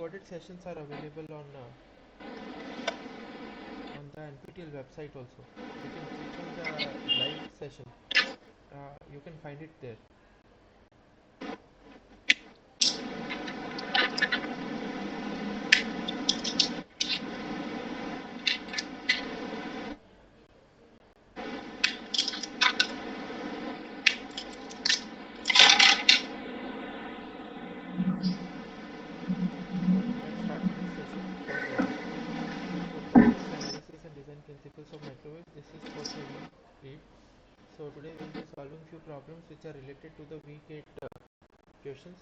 recorded sessions are available on the NPTEL website also. You can click on the live session. You can find it there. Let's start with the session for problems, analysis and design principles of microwave. This is for the week 8. So today we will be solving few problems which are related to the week 8 questions.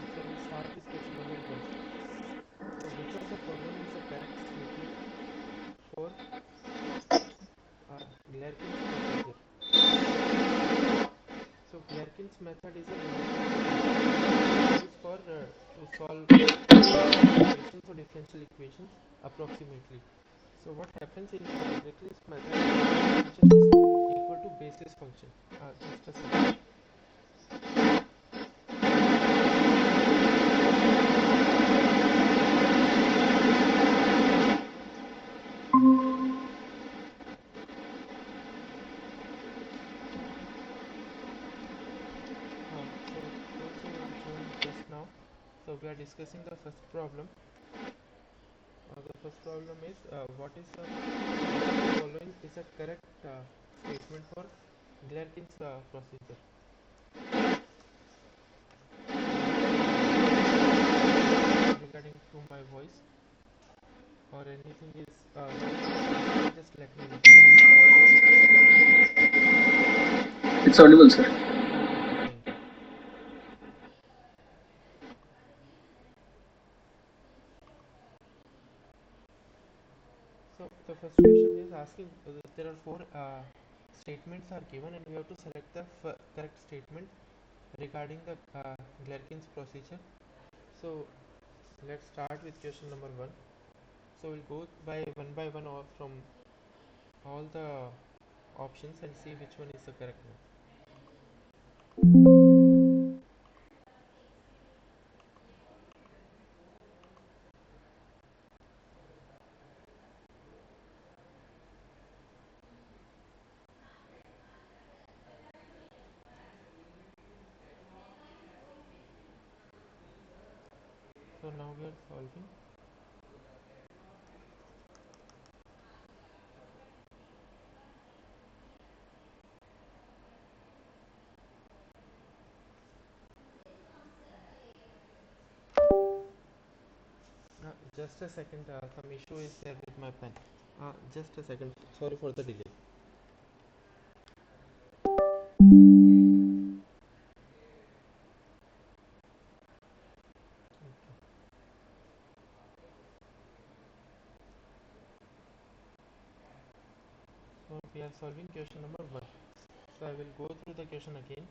So we'll start with question number 1. So which of the following is the correct statement for Glerkin's procedure? So Glerkin's method is a used for to solve equations or differential equations approximately. So what happens in Glerkin's method, function is equal to basis function. Just a second. Just now, so we are discussing the first problem. The first problem is what is the following is a correct statement for Glerkin's procedure. Regarding to my voice or anything is just let me know. It's audible, sir. Thank you. So the first question is asking there are 4 statements are given and we have to select the correct statement regarding the Glerkin's procedure. So let's start with question number 1. So we'll go by one or from all the options and see which one is the correct one. So now we are solving. Just a second, some issue is there with my pen. Just a second, sorry for the delay. Okay. So we are solving question number 1. So I will go through the question again.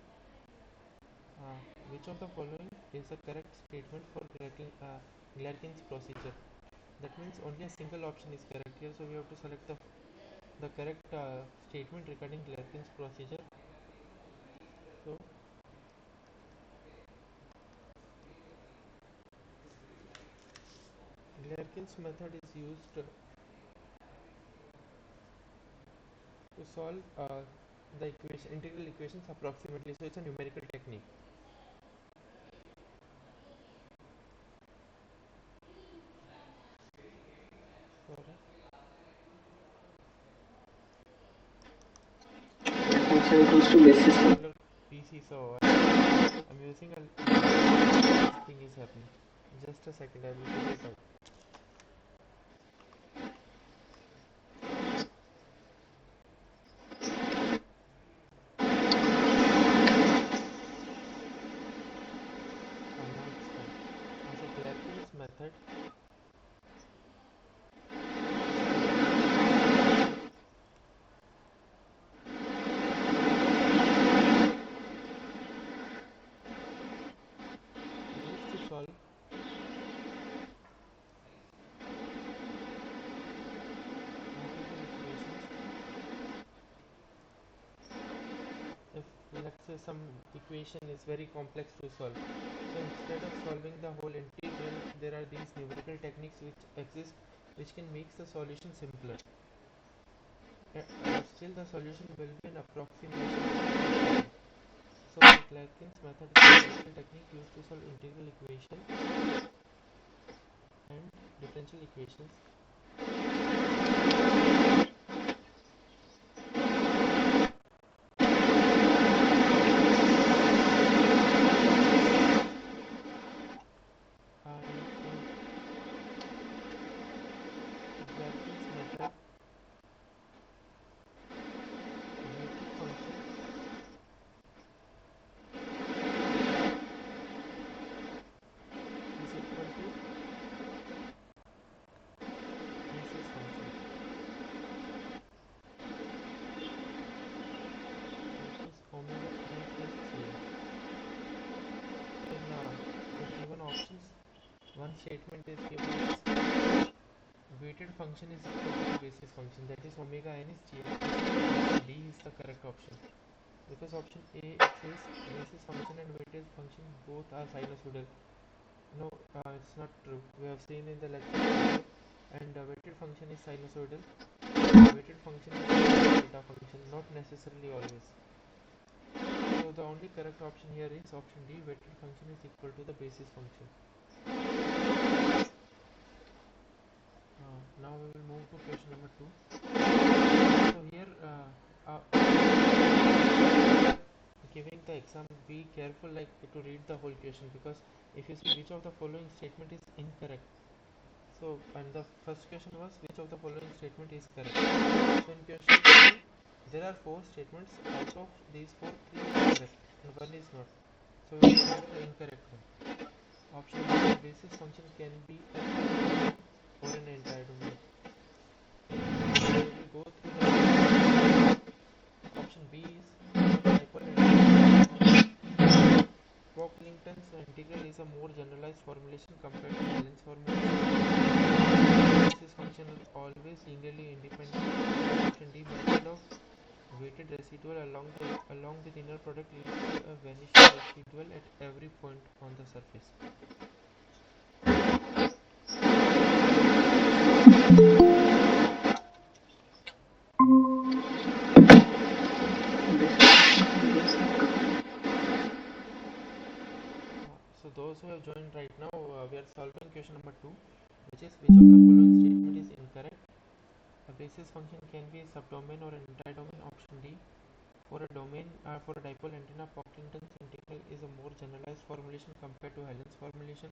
Which of the following is the correct statement for Glerkin's procedure? That means only a single option is correct here, so we have to select the correct statement regarding Glerkin's procedure. So Glerkin's method is used to solve the integral equations approximately, so it's a numerical technique. Function equals to basis function. PC, so I'm using a this thing is happening. Just a second, I will figure it out. Now it's fine. So Glerkin's method used to solve some equation is very complex to solve. So instead of solving the whole integral, there are these numerical techniques which exist which can make the solution simpler. Still the solution will be an approximation of the integral. So the Clarkin's method is a numerical technique used to solve integral equations and differential equations. Clarkin's method, weighted function is equal to basis function, which is omega A plus Ga. In the given options, one statement is given as weighted function is equal to the basis function, that is omega n is Ga plus Ga. D is the correct option, because option A it says basis function and weighted function both are sinusoidal. No, it's not true. We have seen in the lecture before, and weighted function is sinusoidal. Weighted function is delta function, not necessarily always. So the only correct option here is option D, weighted function is equal to the basis function. Now we will move to question number 2. So here giving the exam, be careful like to read the whole question, because if you see which of the following statement is incorrect. So and the first question was which of the following statement is correct. So in question 2 there are 4 statements. Out of these 4, 3 is correct and 1 is not. So we will select the incorrect one. Option A, the basis function can be a domain or an entire domain. So we will go through the option B is dipole integral. Pocklington's integral is a more generalized formulation compared to Helen's formulation. Basis function are always linearly independent. Option D, method of weighted residual along with inner product leads to a vanishing residual at every point on the surface. So those who have joined right now, we are solving question number 2, which is which of the following statement is incorrect. A basis function can be a subdomain or an entire domain. Option D, for a domain for a dipole antenna, Pocklington's integral is a more generalized formulation compared to Helen's formulation.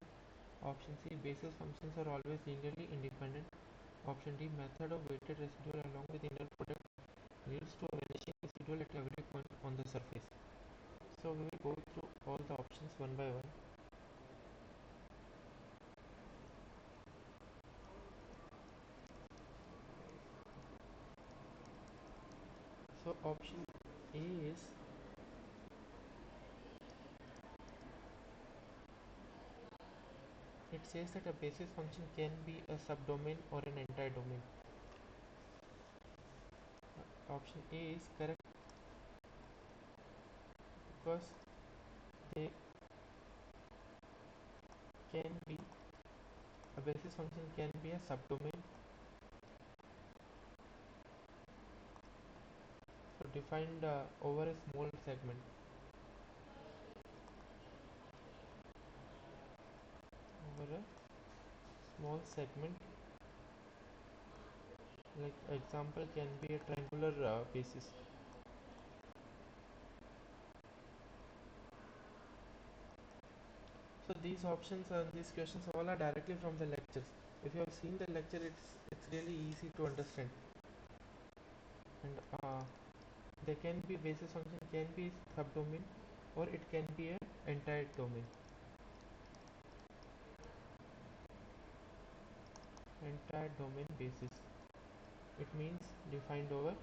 Option C, basis functions are always linearly independent. Option D, method of weighted residual along with inner product leads to a vanishing residual at every point on the surface. So we will go through all the options one by one. So option A is it says that a basis function can be a subdomain or an entire domain. Option A is correct because they can be a basis function can be a subdomain, so defined over a small segment. Over a small segment, like example can be a triangular basis. So these options and these questions all are directly from the lectures. If you have seen the lecture, it's really easy to understand. And there can be basis function can be subdomain or it can be an entire domain. Entire domain basis, it means defined over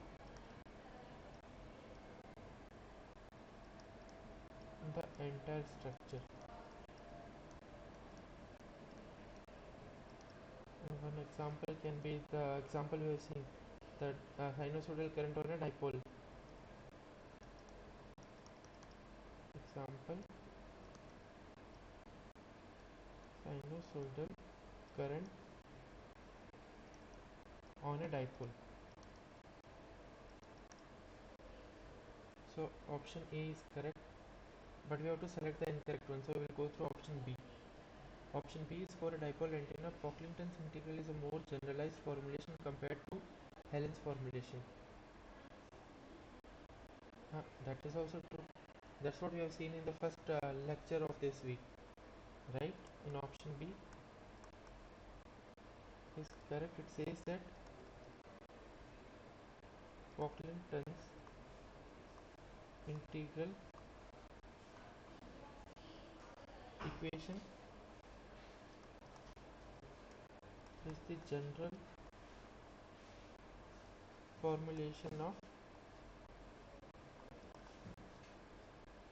the entire structure. One example can be the example we have seen, that sinusoidal current on a dipole. example, sinusoidal current on a dipole. So option A is correct, but we have to select the incorrect one, so we'll go through option B. Option B is for a dipole antenna. Pocklington's integral is a more generalized formulation compared to Helen's formulation. That is also true. That's what we have seen in the first lecture of this week, right? In option B is correct. It says that Pocklington's integral equation is the general formulation of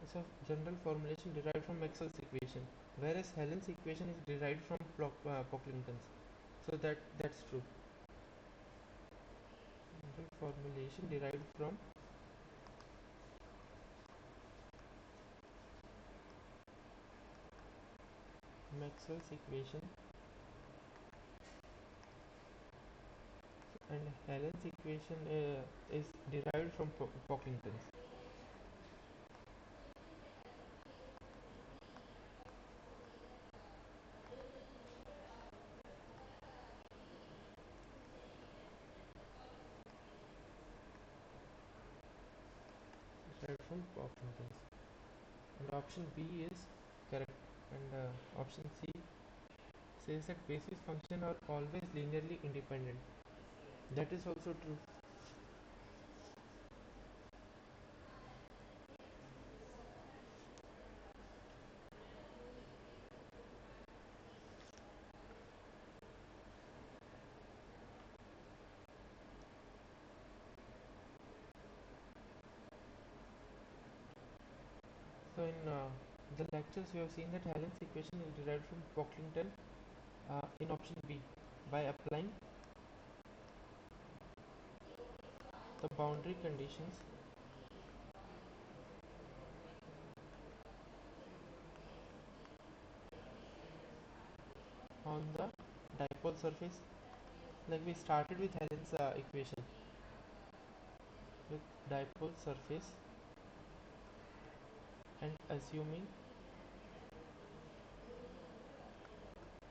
it's a general formulation derived from Maxwell's equation, whereas Helen's equation is derived from Pocklington's. So that's true. General formulation derived from Maxwell's equation, and Helen's equation is derived from Pocklington's. Derived from Pocklington's. And option B is correct. And option C says that basis functions are always linearly independent. That is also true. So in the lectures we have seen that Helen's equation is derived from Pocklington in option B by applying the boundary conditions on the dipole surface. Like we started with Helen's equation with dipole surface and assuming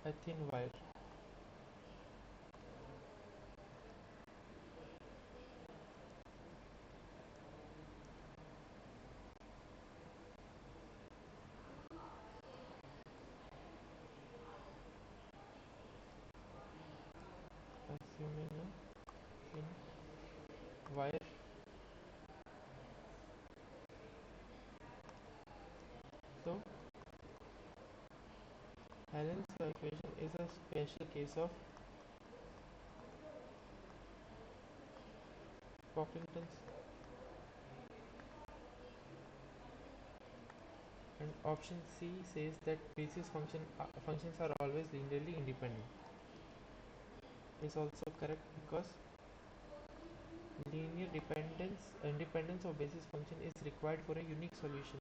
a thin wire. Assuming a thin wire. So Helen's equation is a special case of Pocklington's, and option C says that basis functions are always linearly independent. Is also correct because linear independence of basis function is required for a unique solution.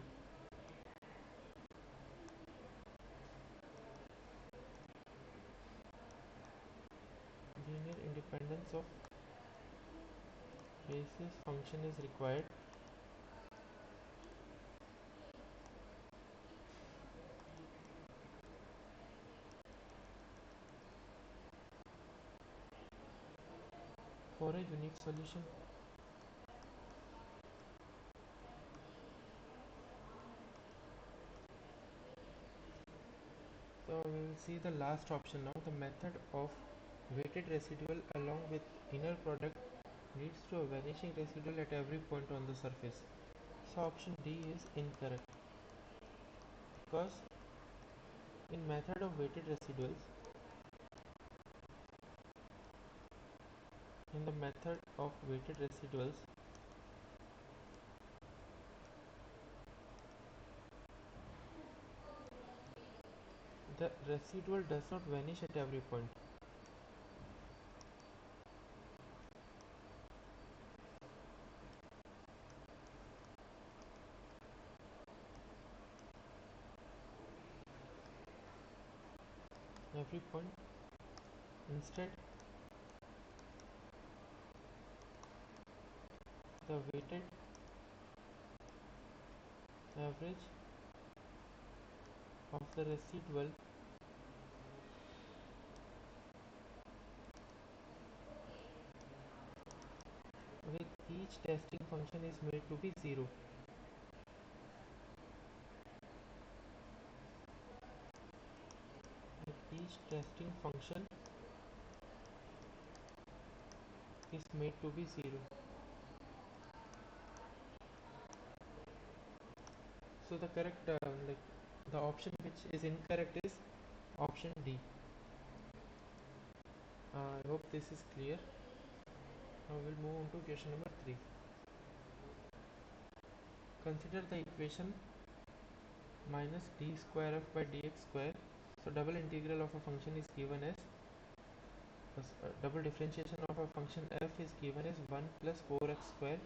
Linear independence of basis function is required for a unique solution. So we will see the last option now. The method of weighted residual along with inner product leads to a vanishing residual at every point on the surface. So option D is incorrect because in method of weighted residuals, in the method of weighted residuals, the residual does not vanish at every point. every point. Instead, the weighted average of the residual with each testing function is made to be 0. With each testing function is made to be 0. So the correct the option which is incorrect is option D. I hope this is clear. Now we'll move on to question number 3. Consider the equation minus d square f by dx square. So double integral of a function is given as double differentiation of a function f is given as 1 plus 4x square,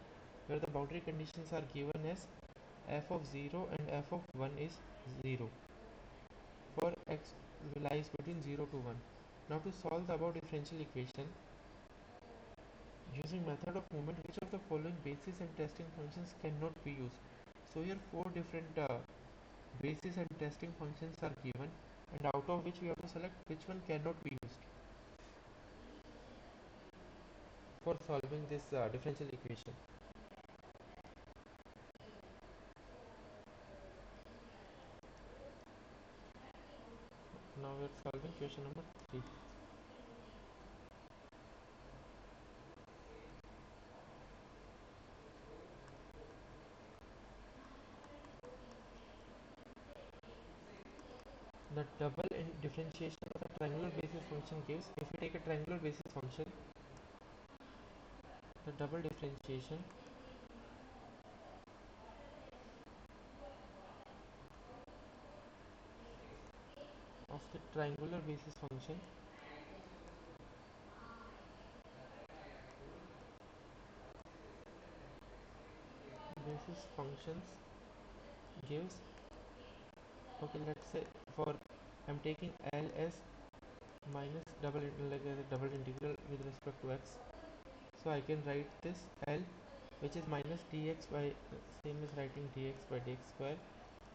where the boundary conditions are given as f of 0 and f of 1 is 0 for x lies between 0 to 1. Now to solve the above differential equation using method of movement, which of the following basis and testing functions cannot be used? So here four different basis and testing functions are given, and out of which we have to select which one cannot be used for solving this differential equation. Now we are solving question number 3. The double differentiation of a triangular basis function gives, if we take a triangular basis function, the double differentiation of the triangular basis functions gives, okay, let's say for I'm taking L as minus double integral with respect to x, so I can write this L which is minus dx by same as writing dx by dx square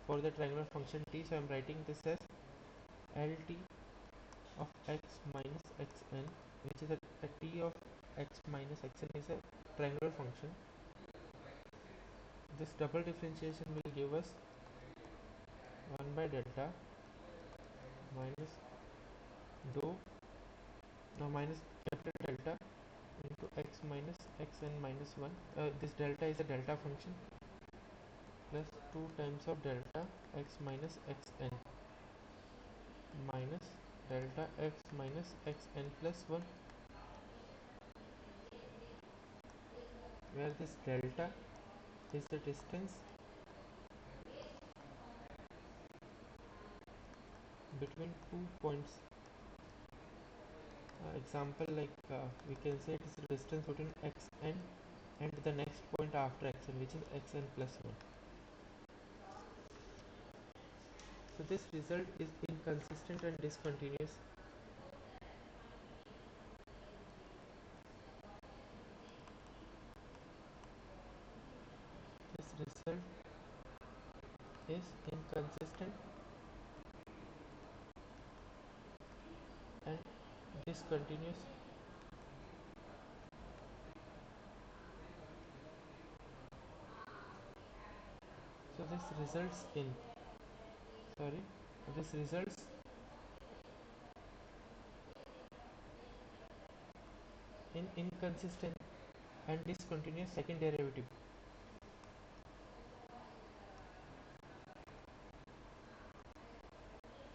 for the triangular function t. So I'm writing this as Lt of x minus xn, which is a t of x minus xn is a triangular function. This double differentiation will give us 1 by delta minus dou, now minus capital delta into x minus xn minus 1. This delta is a delta function, plus 2 times of delta x minus xn minus delta x minus xn plus 1, where this delta is the distance between 2 points. Example, we can say it is the distance between xn and the next point after xn, which is xn plus 1. So this result is inconsistent and discontinuous. This result is inconsistent and discontinuous. So this results in inconsistent and discontinuous second derivative,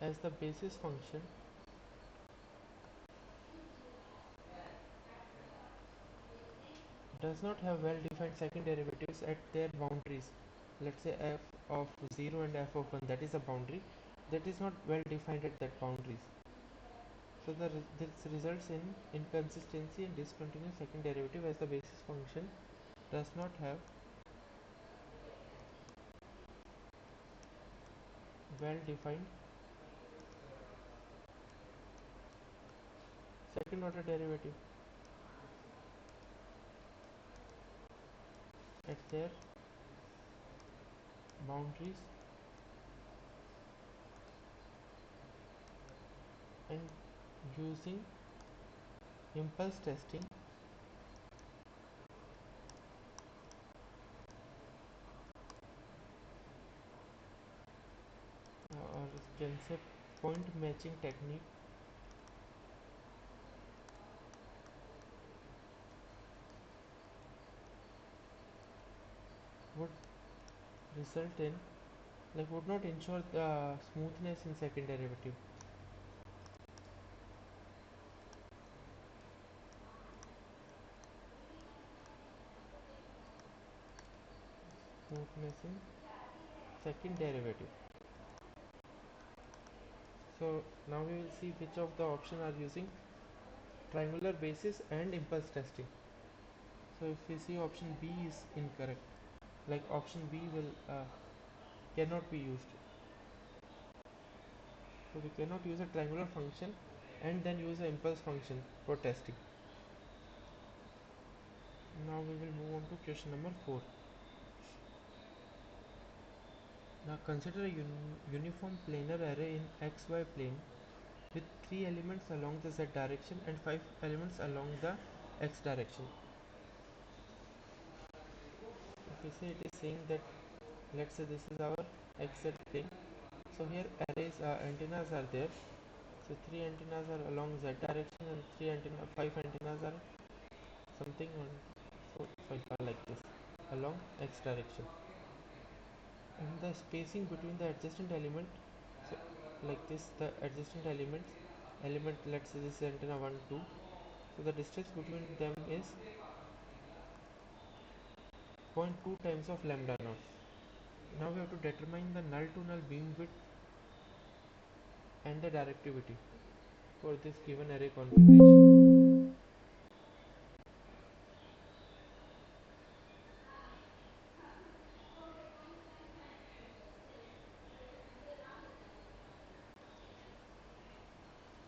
as the basis function does not have well-defined second derivatives at their boundaries. Let's say f of 0 and f of 1, that is a boundary that is not well defined at that boundaries. So this results in inconsistency and discontinuous second derivative, as the basis function does not have well defined second order derivative at their boundaries and using impulse testing or can say point matching technique would result in would not ensure the smoothness in second derivative. Smoothness in second derivative. So now we will see which of the option are using triangular basis and impulse testing. So if we see option B is incorrect, like option B will cannot be used. So we cannot use a triangular function and then use an impulse function for testing. Now we will move on to question number 4. Now consider a uniform planar array in xy plane with 3 elements along the z direction and 5 elements along the x direction. If we say, it is saying that, let's say this is our xz plane. So here arrays antennas are there. So 3 antennas are along z direction and 5 antennas are something on, so like this along x direction, and the spacing between the adjacent element, so like this, the adjacent element, let's say this is antenna 1 2, so the distance between them is 0.2 times of lambda naught. Now we have to determine the null to null beam width and the directivity for this given array configuration.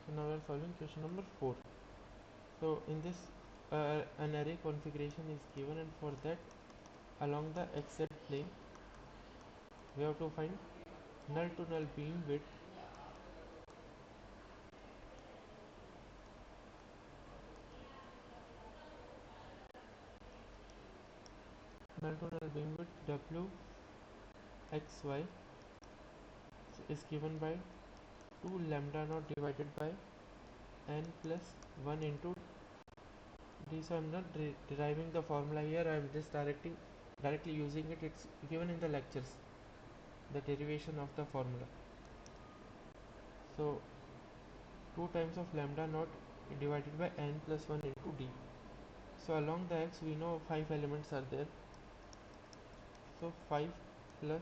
So now we are solving question number 4. So in this an array configuration is given, and for that along the xz plane we have to find null to null beam width w xy is given by 2 lambda naught divided by n plus 1 into d. So I am not deriving the formula here, I am just directly using it. It's given in the lectures, the derivation of the formula. So 2 times of lambda naught divided by n plus 1 into d. So along the x we know 5 elements are there. So 5 plus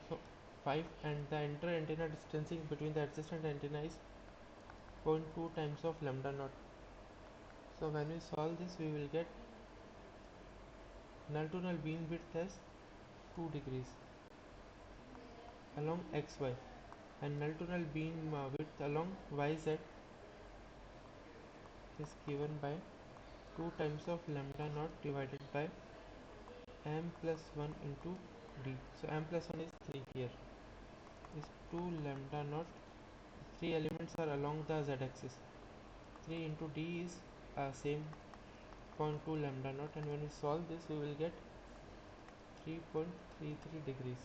so 5, and the inter antenna distancing between the adjacent antenna is 0.2 times of lambda naught. So when we solve this we will get null to null beam width as 2 degrees along xy, and null to null beam width along yz is given by 2 times of lambda naught divided by m plus 1 into d. So m plus 1 is 3 here, is 2 lambda naught. 3 elements are along the z axis. 3 into d is same 0.2 lambda naught, and when we solve this we will get 3.33 degrees,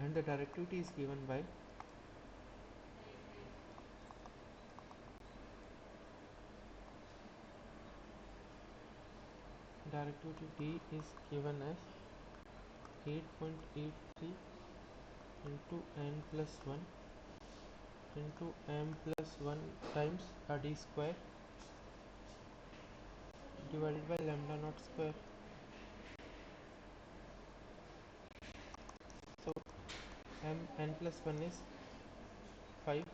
and the directivity is given by directivity d is given as 8.83 into n plus 1 into m plus 1 times d square divided by lambda naught square. So n plus 1 is 5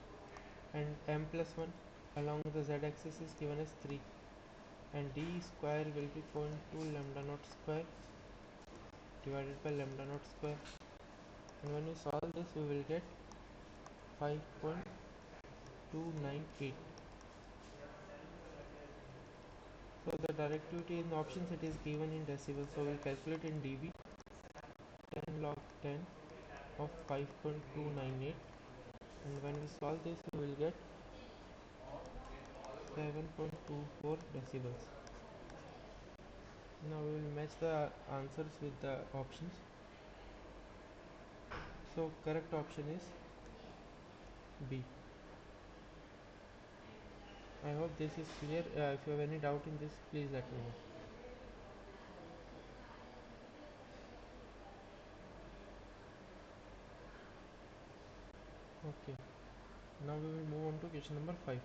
and m plus 1 along the z-axis is given as 3, and d square will be equal to lambda naught square divided by lambda naught square, and when we solve this we will get 5.298. So the directivity in the options it is given in decibels, so we'll calculate in dB. 10 log 10 of 5.298, and when we solve this we will get 7.24 decibels. Now we will match the answers with the options. So correct option is B. I hope this is clear. If you have any doubt in this, please let me know. Okay, now we will move on to question number 5.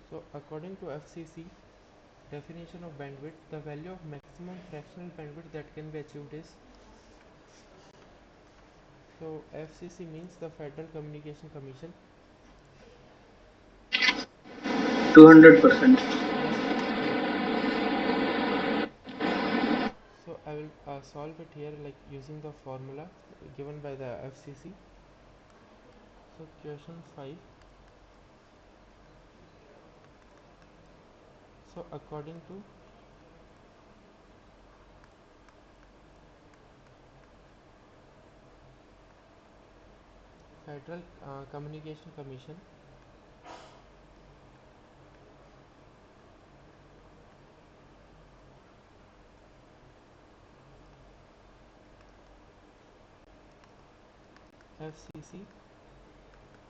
So according to FCC definition of bandwidth, the value of maximum fractional bandwidth that can be achieved is, so FCC means the Federal Communication Commission. 200%. Yes, correct. So I will solve it here like using the formula given by the FCC. So question 5. So according to Federal Communication Commission, FCC,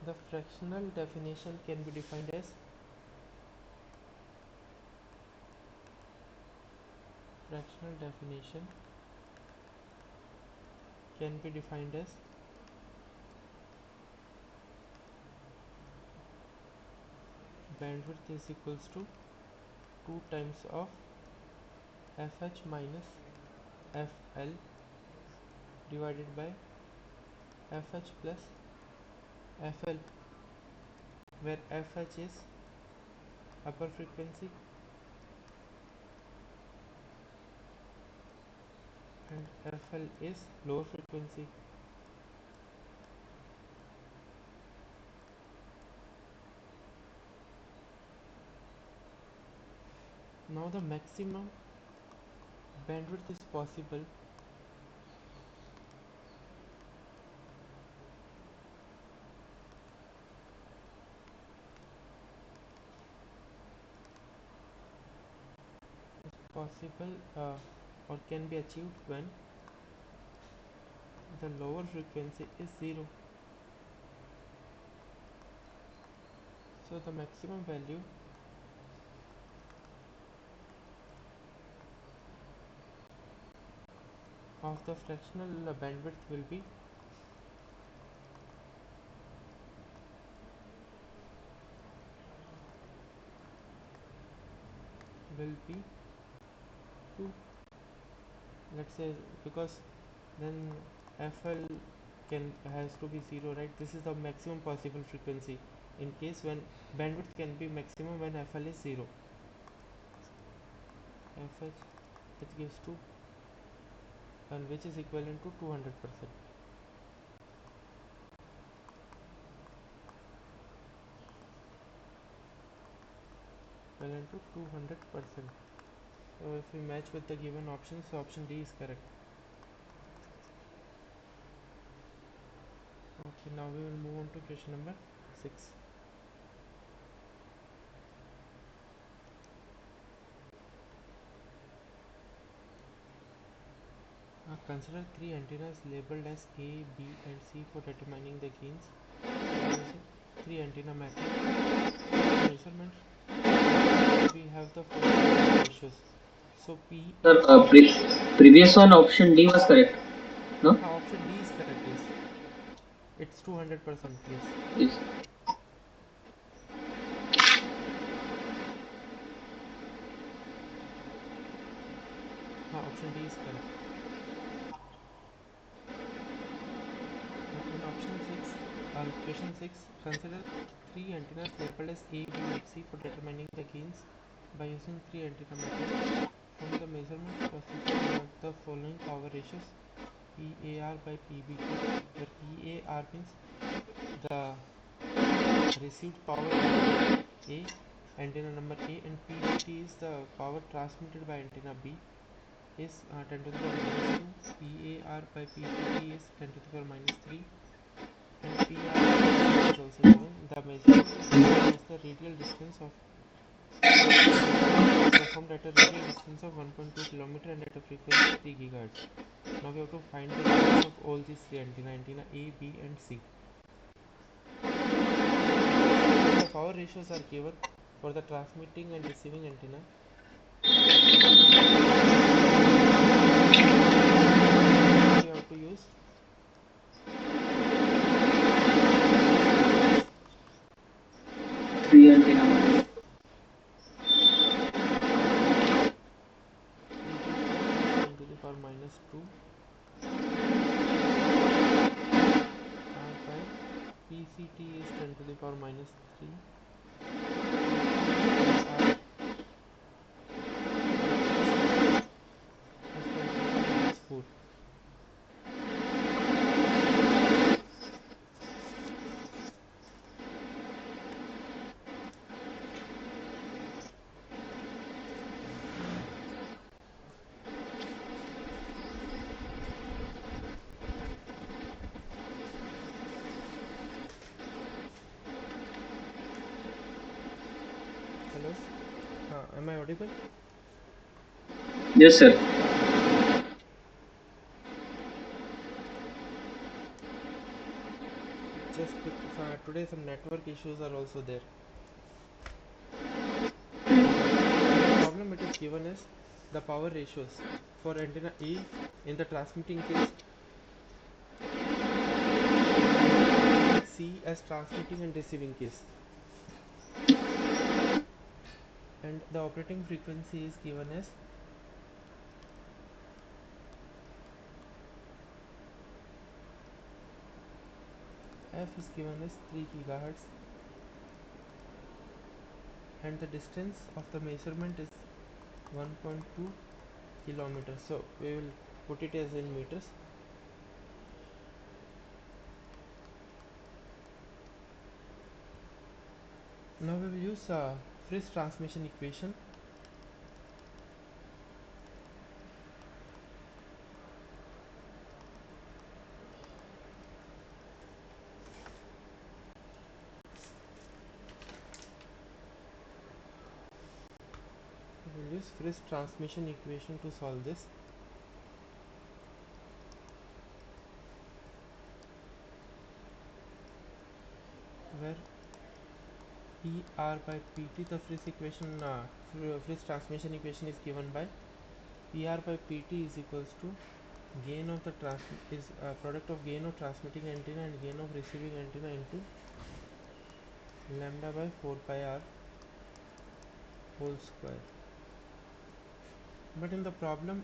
the fractional definition can be defined as fractional definition can be defined as bandwidth is equals to 2 times of fh minus fl divided by fh plus fl, where fh is upper frequency and fl is lower frequency. Now the maximum bandwidth is possible or can be achieved when the lower frequency is 0. So the maximum value of the fractional bandwidth will be will be 2, let's say, because then fl has to be 0, right? This is the maximum possible frequency in case when bandwidth can be maximum when fl is 0. fh it gives 2, and which is equivalent to 200%, equivalent to 200%. So if we match with the given options, so option D is correct. Okay, now we will move on to question number 6. Consider 3 antennas labeled as A, B and C for determining the gains using 3 antenna method. For measurement we have the following ratios. So P, Sir, previous one option D was correct. No? option D is correct, yes. It's 200%, yes. Yes. Option D is correct. In option 6, Question 6. Consider three antennas labeled as A, B, and C for determining the gains by using three antenna methods. From the measurement procedure, derive the following power ratios: PAR by PBT, where PAR means the received power by A, antenna number A, and PBT is the power transmitted by antenna B, is 10 to the power minus 2. PAR by PBT is 10 to the power minus 3, and PR is also given. The measurement is performed as the radial distance of performed at a radial distance of 1.2 km and at a frequency 3 GHz. Now we have to find the gains of all these three antenna A, B, and C. If the power ratios are given for the transmitting and receiving antenna, we have to use three antenna model. PBT is 10 to the power minus 2 by PCT is 10 to the power minus 3 and PAR is 10 to the power minus 4. Hello, am I audible? Yes, sir. Just today some network issues are also there. The problem it is given is the power ratios for antenna A in the transmitting case, antenna C as transmitting and receiving case, and the operating frequency is given as F is given as 3 GHz, and the distance of the measurement is 1.2 kilometers. So we will put it as in meters. Now we will use Friis transmission equation. We will use Friis transmission equation to solve this. Where PR by PT, the Friis equation, Friis transmission equation is given by PR by PT is equals to gain of the product of gain of transmitting antenna and gain of receiving antenna into lambda by 4 pi r whole square. But in the problem,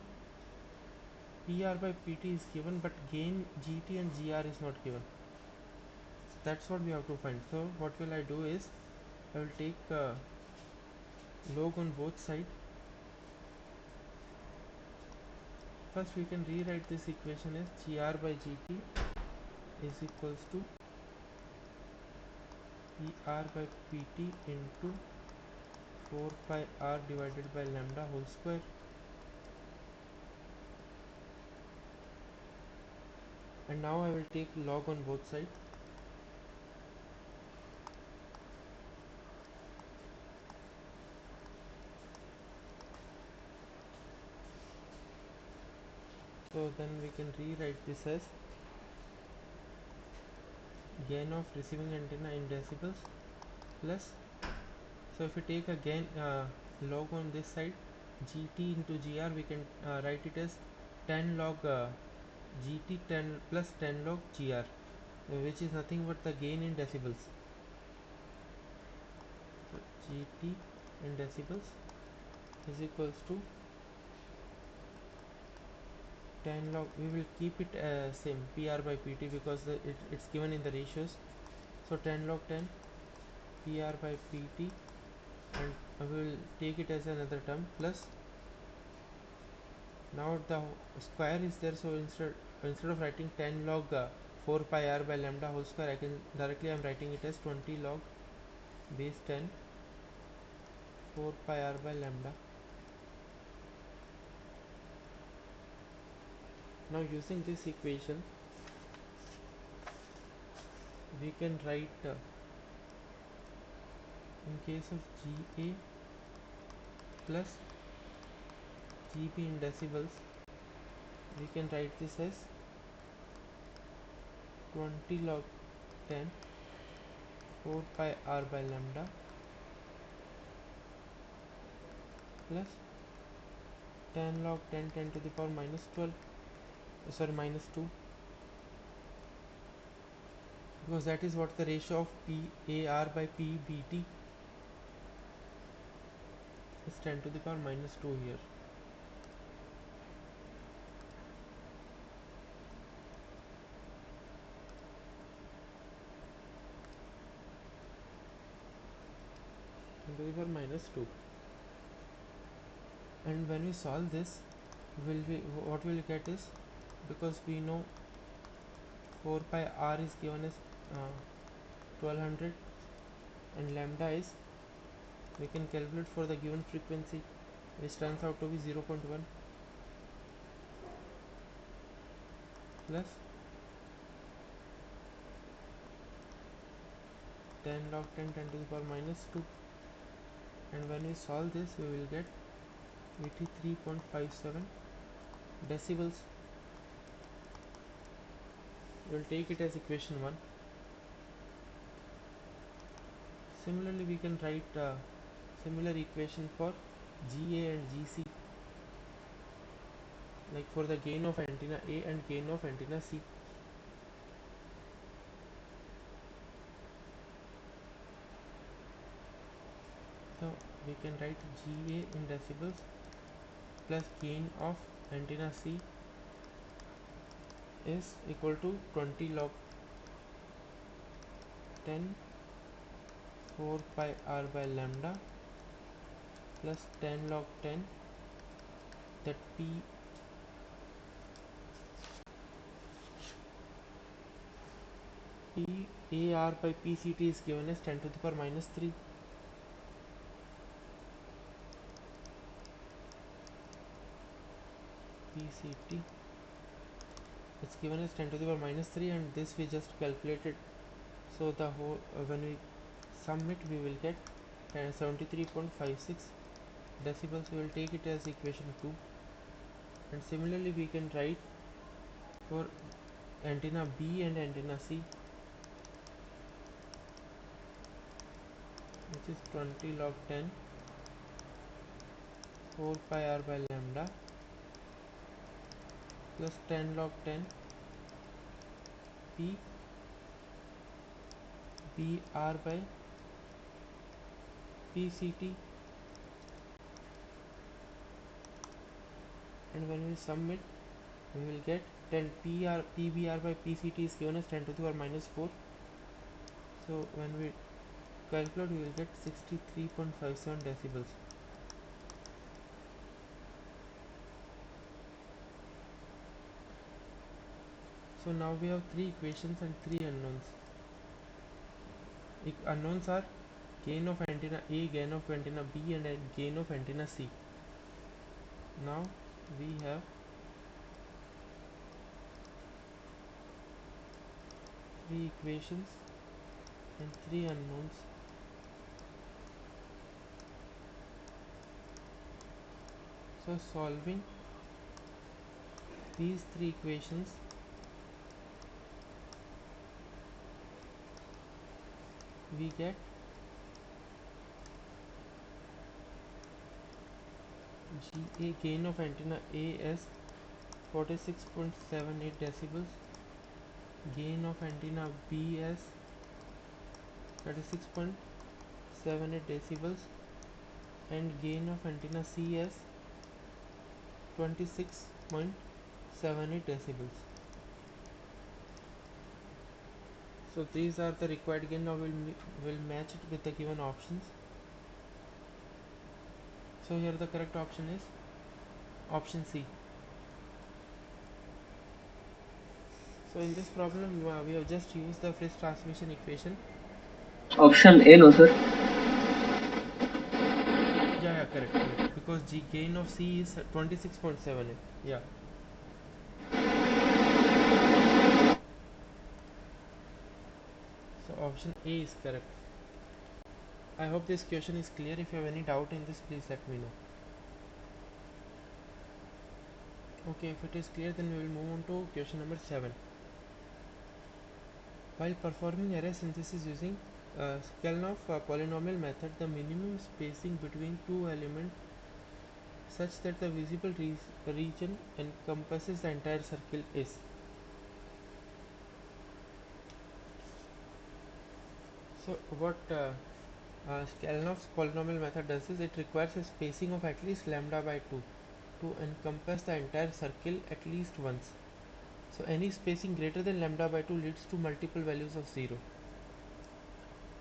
PR by PT is given, but gain GT and GR is not given. So that's what we have to find. So what will I do is I will take log on both sides. First we can rewrite this equation as GR by GT is equals to PR by PT into 4 pi r divided by lambda whole square. And now I will take log on both sides. So then we can rewrite this as gain of receiving antenna in decibels plus, so if we take a gain log on this side, GT into GR, we can write it as 10 log GT 10 plus 10 log GR, which is nothing but the gain in decibels. So GT in decibels is equals to 10 log, we will keep it same PR by PT because it's given in the ratios. So 10 log 10 PR by PT, and we will take it as another term, plus now the square is there, so instead of writing 10 log 4 pi r by lambda whole square, I can directly, I am writing it as 20 log base 10 4 pi r by lambda. Now using this equation we can write in case of GA plus GB in decibels, we can write this as 20 log 10 4 pi r by lambda plus 10 log 10 10 to the power minus 12, sorry, minus 2, because that is what the ratio of PAR by PBT is, 10 to the power minus 2 here. To the power minus 2, and when we solve this, what we will get is, because we know 4 pi r is given as 1200 and lambda is, we can calculate for the given frequency, which turns out to be 0.1 plus 10 log 10 10 to the power minus 2, and when we solve this we will get 83.57 decibels. We will take it as equation 1. Similarly we can write similar equation for GA and GC, like for the gain of antenna A and gain of antenna C. So we can write GA in decibels plus gain of antenna C is equal to 20 log 10 4 pi r by lambda plus 10 log 10, that PAR by PCT is given as 10 to the power minus 3. PCT it's given as 10 to the power minus 3, and this we just calculated, so the whole when we sum it we will get 73.56 decibels. We will take it as equation 2, and similarly we can write for antenna B and antenna C, which is 20 log 10 4 pi r by lambda plus 10 log 10 P BR by PCT, and when we sum it we will get 10 PBR by PCT is given as 10 to the power minus 4, so when we calculate we will get 63.57 decibels. So now we have 3 equations and 3 unknowns. Unknowns are gain of antenna A, gain of antenna B, and gain of antenna C. Now we have 3 equations and 3 unknowns. So solving these 3 equations, we get GA gain of antenna A as 46.78 decibels, gain of antenna B as 36.78 decibels, and gain of antenna C as 26.78 decibels. So these are the required gain. Now we'll match it with the given options. So here the correct option is option C. So in this problem we have just used the Frisch transformation equation. Option A, no sir. Yeah, correct. Because G gain of C is 26.7. Yeah. So option A is correct. I hope this question is clear. If you have any doubt in this, please let me know. Okay, if it is clear, then we will move on to question number 7. While performing array synthesis using Skelnoff polynomial method, the minimum spacing between two elements such that the visible region encompasses the entire circle is. So what Skelnoff's polynomial method does is it requires a spacing of at least lambda by 2 to encompass the entire circle at least once. So any spacing greater than lambda by 2 leads to multiple values of 0.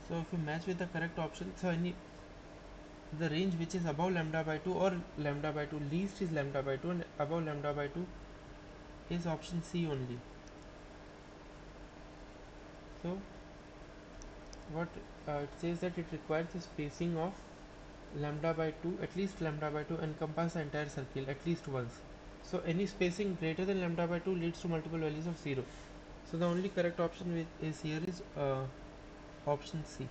So if you match with the correct option, so the range which is above lambda by 2 or lambda by 2, least is lambda by 2 and above lambda by 2 is option C only. So what it says that it requires a spacing of lambda by 2, at least lambda by 2, encompass the entire circle at least once. So any spacing greater than lambda by 2 leads to multiple values of 0. So the only correct option is here is option C.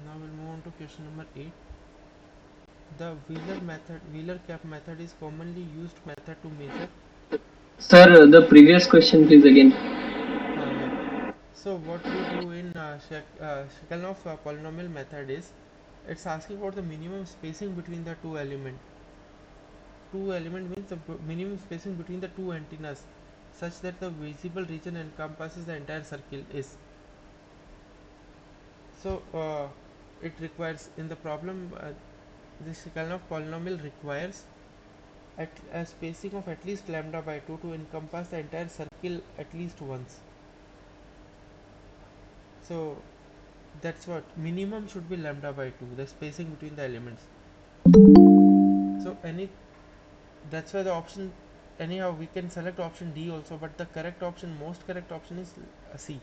Now we'll move on to question number 8. The Wheeler cap method is commonly used method to measure. Sir, the previous question please again. Yeah. So what we do in Shelkoff polynomial method is it's asking about the minimum spacing between the two element. Two element means the minimum spacing between the two antennas such that the visible region encompasses the entire circle is. So it requires in the problem this Shelkoff polynomial requires at a spacing of at least lambda by 2 to encompass the entire circle at least once. So that's what minimum should be lambda by 2, the spacing between the elements. So that's why the option, anyhow we can select option D also, but the correct option, most correct option is C.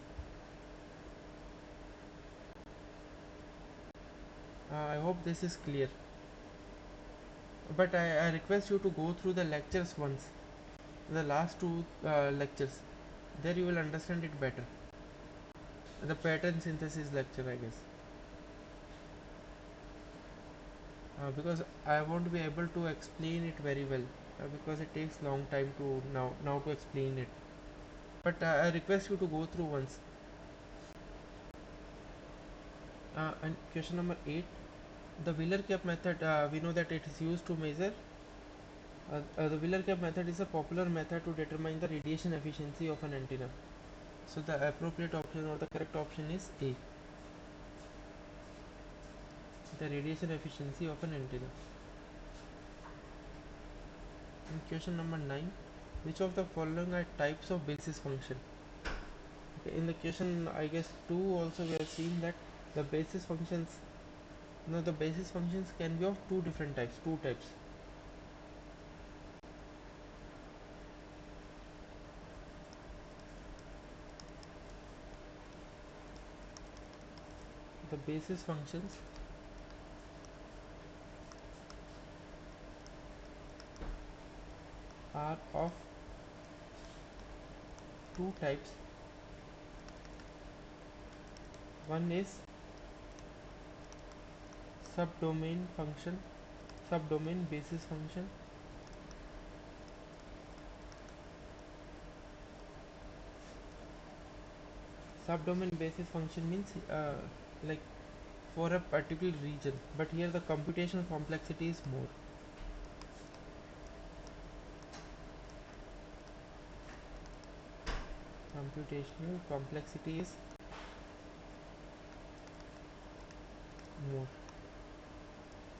I hope this is clear, but I request you to go through the lectures once, the last two lectures. There you will understand it better, the pattern synthesis lecture, I guess. Because I won't be able to explain it very well, because it takes long time to now to explain it. But I request you to go through once. And question number 8, the Wheeler cap method, we know that it is used to measure. The Wheeler cap method is a popular method to determine the radiation efficiency of an antenna. So the appropriate option or the correct option is A, the radiation efficiency of an antenna. And question number 9, which of the following are types of basis function? Okay, in the question I guess 2 also we have seen that the basis functions, the basis functions can be of two different types, two types. The basis functions are of two types. One is subdomain function, subdomain basis function. Subdomain basis function means like for a particular region, but here the computational complexity is more. Computational complexity is more.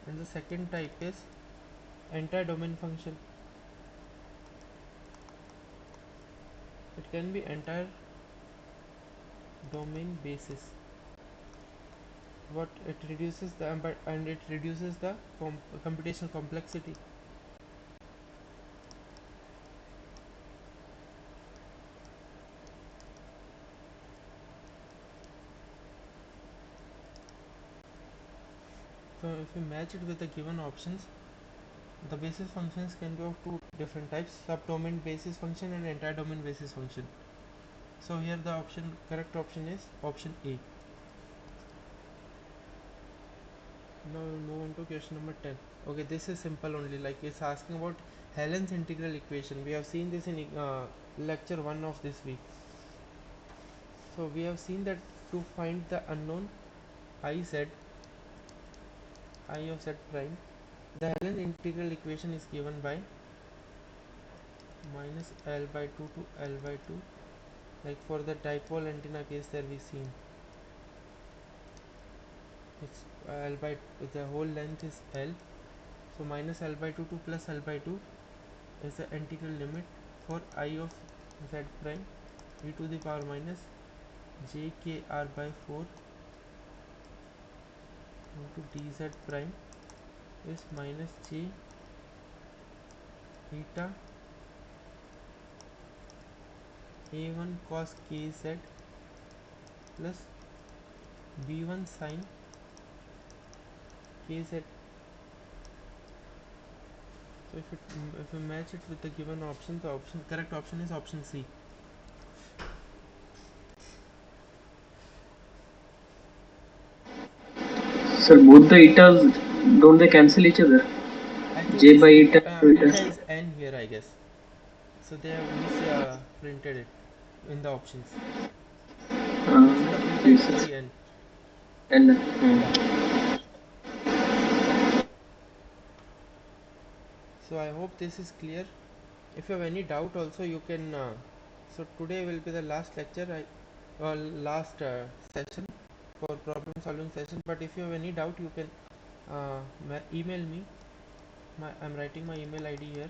And the second type is entire domain function. can be entire domain basis. What it reduces the and it reduces the computational complexity. So if we match it with the given options, the basis functions can be of two different types: subdomain basis function and entire domain basis function. So here the correct option is option A. Now we'll move on to question number 10. Okay, this is simple only, like it's asking about Helen's integral equation. We have seen this in lecture 1 of this week. So we have seen that to find the unknown iz, I of z prime, the Helen integral equation is given by minus L by 2 to L by 2. Like for the dipole antenna case there we seen it's L by, the whole length is L. So minus L by 2 to plus L by 2 is the integral limit for I of z prime e to the power minus j k r by 4 into dz prime is minus j eta a1 cos kz plus b1 sin kz. So if we match it with the given option, the correct option is option C. Sir, both the etas, don't they cancel each other? I think J this by eta, eta eta. is n here, I guess. So they have printed it in the options. So the eta Yes, is sir. only n. And Yeah. So I hope this is clear. If you have any doubt also you can so today will be the last lecture, last session for problem solving session, but if you have any doubt you can email me. I'm writing my email ID here.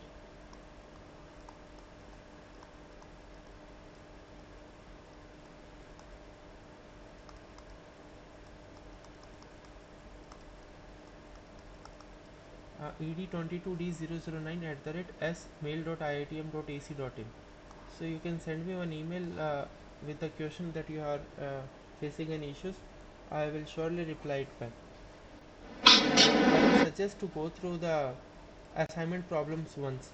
ed22d009 at the rate smail.iitm.ac.in. So you can send me one email with the question that you are facing any issues. I will surely reply it back. And I will suggest to go through the assignment problems once,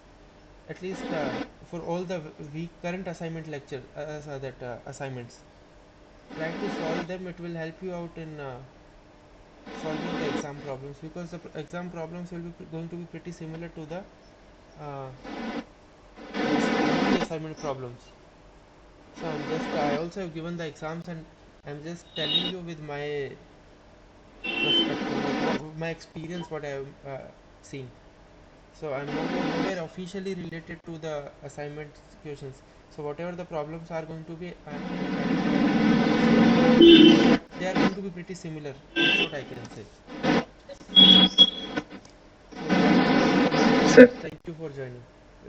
at least for all the week current assignment lecture that assignments. Try to solve them. It will help you out in solving the exam problems, because the exam problems will be going to be pretty similar to the uh, this weekly assignment problems. So I also have given the exams, and I'm just telling you with my perspective, like my experience, what I have seen. So I'm nowhere officially related to the assignment questions. So whatever the problems are going to be, I don't have anything to say, but they are going to be pretty similar. That's what I can say. So yeah, sir. thank you for joining.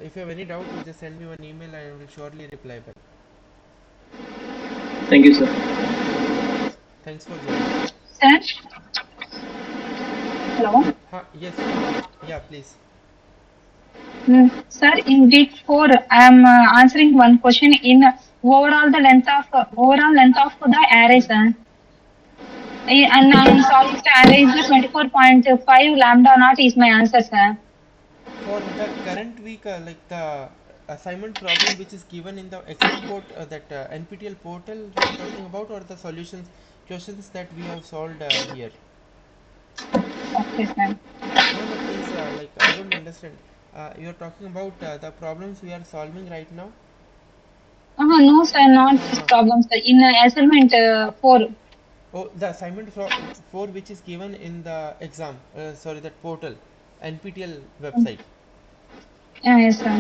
If you have any doubt, you just send me one email and I will surely reply back. Thank you, sir. Thanks for joining. Sir, hello. Yes, yeah, please. Sir, in week 4, I am answering one question in overall length of the array, sir. And I am solving the array is the 24.5 lambda naught is my answer, sir. For the current week, like the assignment problem which is given in the exam that NPTEL portal you are talking about, or the solutions questions that we have solved here? Okay, sir. No, please, like I don't understand. You are talking about the problems we are solving right now. No, sir, not this Uh, problem, sir. In assignment 4. oh, the assignment for which is given in the exam. Sorry, that portal, NPTEL website. Yes, sir.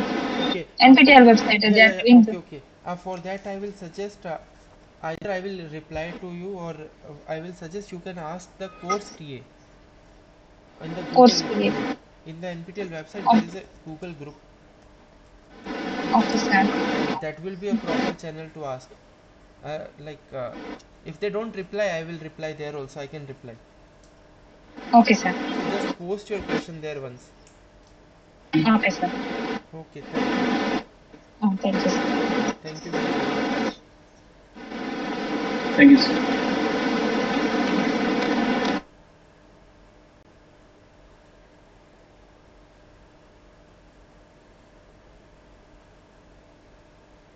Okay. NPTEL website, Yeah, they are yeah, yeah. giving Okay, the okay. For that, I will suggest either I will reply to you, or I will suggest you can ask the course TA in the course Google create. group. In the NPTEL website, there is a Google group. Okay, sir. and that will be a proper channel to ask. If they don't reply, I will reply there also. I can reply. Okay, sir. So just post your question there once. Okay, sir. Okay, thank you. Oh, thank you, sir. Thank you, Manjari. Thank you, sir.